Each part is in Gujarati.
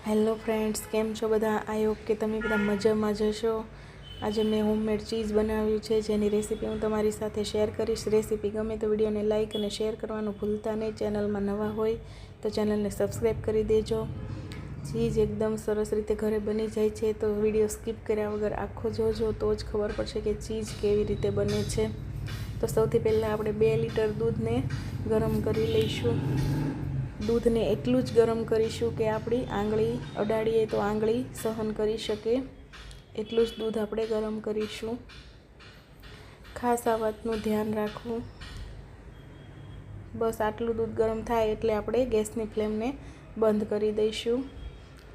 હેલો ફ્રેન્ડ્સ, કેમ છો બધા? આઈ હોપ કે તમે બધા મજામાં જશો. આજે મેં હોમમેડ ચીઝ બનાવ્યું છે, જેની રેસીપી હું તમારી સાથે શેર કરીશ. રેસીપી ગમે તો વિડીયોને લાઇક અને શેર કરવાનું ભૂલતા નહીં. ચેનલમાં નવા હોય તો ચેનલને સબસ્ક્રાઈબ કરી દેજો. ચીઝ એકદમ સરસ રીતે ઘરે બની જાય છે, તો વિડીયો સ્કીપ કર્યા વગર આખો જોજો, તો જ ખબર પડશે કે ચીઝ કેવી રીતે બને છે. તો સૌથી પહેલાં આપણે 2 લીટર દૂધને ગરમ કરી લઈશું. દૂધને એટલું જ ગરમ કરીશું કે આપણી આંગળી અડાડીએ તો આંગળી સહન કરી શકે, એટલું જ દૂધ આપણે ગરમ કરીશું. ખાસ આ વાતનું ધ્યાન રાખવું. બસ આટલું દૂધ ગરમ થાય એટલે આપણે ગેસની ફ્લેમને બંધ કરી દઈશું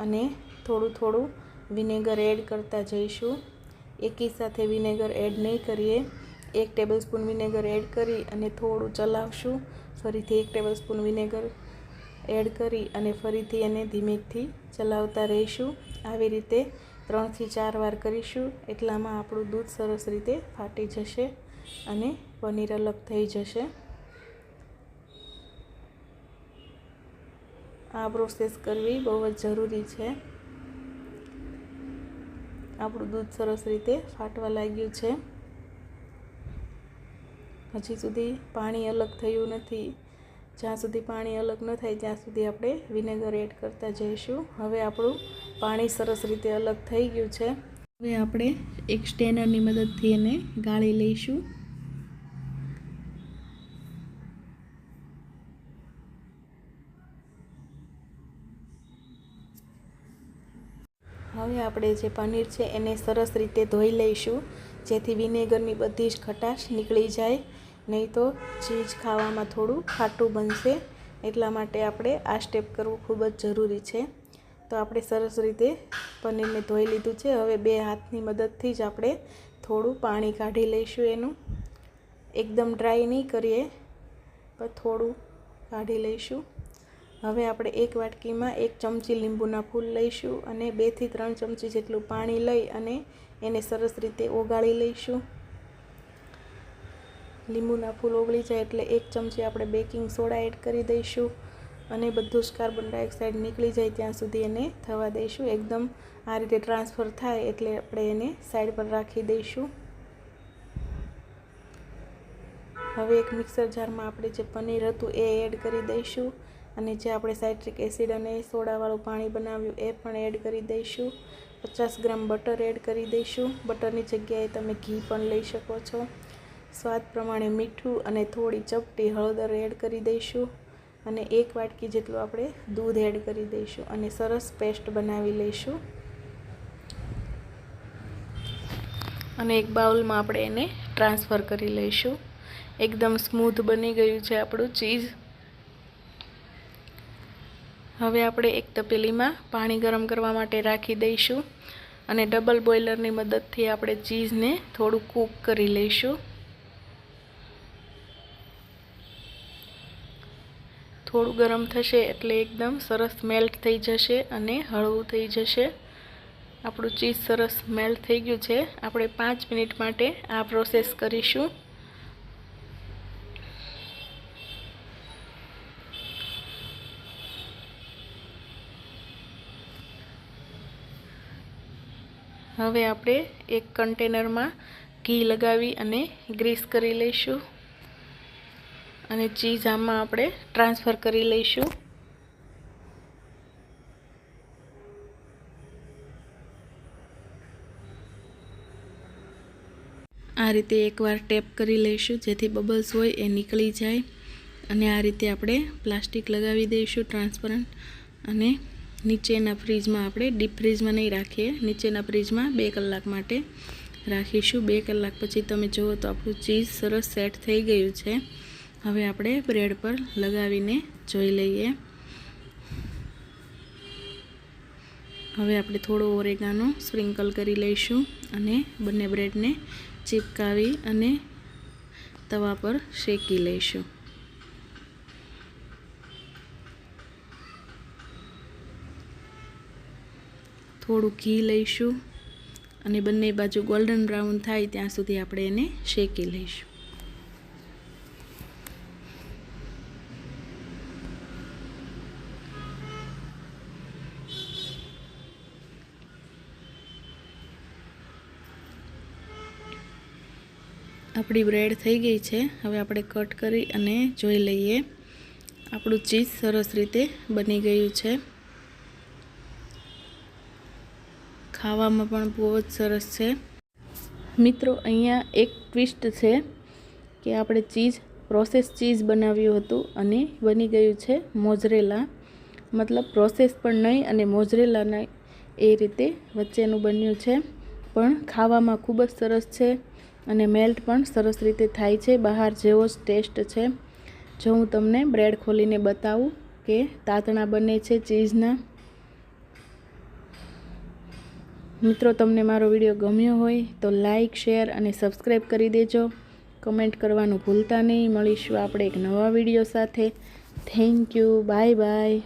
અને થોડું થોડું વિનેગર એડ કરતા જઈશું. એકી સાથે વિનેગર એડ નહીં કરીએ. 1 ટેબલસ્પૂન વિનેગર એડ કરી અને થોડું ચલાવશું. ફરીથી 1 ટેબલસ્પૂન વિનેગર એડ કરી અને ફરીથી એને ધીમેથી ચલાવતા રહીશું. આવી રીતે 3 થી 4 વાર કરીશું. એટલામાં આપણું દૂધ સરસ રીતે ફાટી જશે અને પનીર અલગ થઈ જશે. આ પ્રોસેસ કરવી બહુ જ જરૂરી છે. આપણું દૂધ સરસ રીતે ફાટવા લાગ્યું છે. હજી સુધી પાણી અલગ થયું નથી. જ્યાં સુધી પાણી અલગ ન થાય ત્યાં સુધી આપણે વિનેગર એડ કરતા જઈશું. હવે આપણું પાણી સરસ રીતે અલગ થઈ ગયું છે. હવે આપણે એક સ્ટેનરની મદદથી એને ગાળી લઈશું. હવે આપણે જે પનીર છે એને સરસ રીતે ધોઈ લઈશું, જેથી વિનેગરની બધી જ ખટાશ નીકળી જાય. નહીં તો ચીઝ ખાવામાં થોડું ખાટું બનશે. એટલા માટે આપણે આ સ્ટેપ કરવું ખૂબ જ જરૂરી છે. તો આપણે સરસ રીતે પનીરને ધોઈ લીધું છે. હવે 2 હાથની મદદથી જ આપણે થોડું પાણી કાઢી લઈશું. એનું એકદમ ડ્રાય નહીં કરીએ, પણ થોડું કાઢી લઈશું. હવે આપણે 1 વાટકીમાં 1 ચમચી લીંબુના ફૂલ લઈશું અને 2 થી 3 ચમચી જેટલું પાણી લઈ અને એને સરસ રીતે ઓગાળી લઈશું. લીંબુના ફૂલ ઓગળી જાય એટલે 1 ચમચી આપણે બેકિંગ સોડા એડ કરી દઈશું અને બધું જ કાર્બન ડાયોક્સાઇડ નીકળી જાય ત્યાં સુધી એને થવા દઈશું. એકદમ આ રીતે ટ્રાન્સફર થાય એટલે આપણે એને સાઈડ પર રાખી દઈશું. હવે એક મિક્સર જારમાં આપણે જે પનીર હતું એ એડ કરી દઈશું અને જે આપણે સાઇટ્રિક એસિડ અને સોડાવાળું પાણી બનાવ્યું એ પણ એડ કરી દઈશું. 50 ગ્રામ બટર એડ કરી દઈશું. બટરની જગ્યાએ તમે ઘી પણ લઈ શકો છો. સ્વાદ પ્રમાણે મીઠું અને થોડી ચપટી હળદર એડ કરી દઈશું અને 1 વાટકી જેટલું આપણે દૂધ એડ કરી દઈશું અને સરસ પેસ્ટ બનાવી લઈશું. અને એક બાઉલમાં આપણે એને ટ્રાન્સફર કરી લઈશું. એકદમ સ્મૂથ બની ગયું છે આપણું ચીઝ. હવે આપણે એક તપેલીમાં પાણી ગરમ કરવા માટે રાખી દઈશું અને ડબલ બોઇલરની મદદથી આપણે ચીઝને થોડું કૂક કરી લઈશું. થોડું ગરમ થશે એટલે એકદમ સરસ મેલ્ટ થઈ જશે અને હળવું થઈ જશે. આપણું ચીઝ સરસ મેલ્ટ થઈ ગયું છે. આપણે 5 મિનિટ માટે આ પ્રોસેસ કરીશું. હવે આપણે એક કન્ટેનરમાં ઘી લગાવી અને ગ્રીસ કરી લઈશું અને ચીઝ આમાં આપણે ટ્રાન્સફર કરી લઈશું. આ રીતે એકવાર ટેપ કરી લઈશું જેથી બબલ્સ હોય એ નીકળી જાય. અને આ રીતે આપણે પ્લાસ્ટિક લગાવી દઈશું ટ્રાન્સપરન્ટ અને નીચેના ફ્રીજમાં આપણે ડીપ ફ્રીજમાં નહીં રાખીએ, નીચેના ફ્રીજમાં 2 કલાક માટે રાખીશું. 2 કલાક પછી તમે જુઓ તો આપણું ચીઝ સરસ સેટ થઈ ગયું છે. હવે આપણે બ્રેડ પર લગાવીને જોઈ લઈએ. હવે આપણે થોડો ઓરેગાનો સ્પ્રિંકલ કરી લઈશું અને બંને બ્રેડને ચીપકાવી અને તવા પર શેકી લઈશું. થોડું ઘી લઈશું અને બંને બાજુ ગોલ્ડન બ્રાઉન થાય ત્યાં સુધી આપણે એને શેકી લઈશું. આપણી બ્રેડ થઈ ગઈ છે. હવે આપણે કટ કરી અને જોઈ લઈએ. આપણું ચીઝ સરસ રીતે બની ગયું છે. ખાવામાં પણ બહુ જ સરસ છે. મિત્રો, અહીંયા એક ટ્વિસ્ટ છે કે આપણે પ્રોસેસ ચીઝ બનાવ્યું હતું અને બની ગયું છે મોઝરેલા. મતલબ પ્રોસેસ પણ નહીં અને મોઝરેલા નહીં, એ રીતે વચ્ચેનું બન્યું છે. પણ ખાવામાં ખૂબ જ સરસ છે અને મેલ્ટ પણ સરસ રીતે થાય છે. બહાર જેવો જ ટેસ્ટ છે. જો હું તમને બ્રેડ ખોલીને બતાવું કે તાતણા બને છે ચીઝના. મિત્રો, તમને મારો વિડીયો ગમ્યો હોય તો લાઈક, શેર અને સબસ્ક્રાઈબ કરી દેજો. કમેન્ટ કરવાનું ભૂલતા નહીં. મળીશું આપણે એક નવા વિડીયો સાથે. Thank you. Bye bye.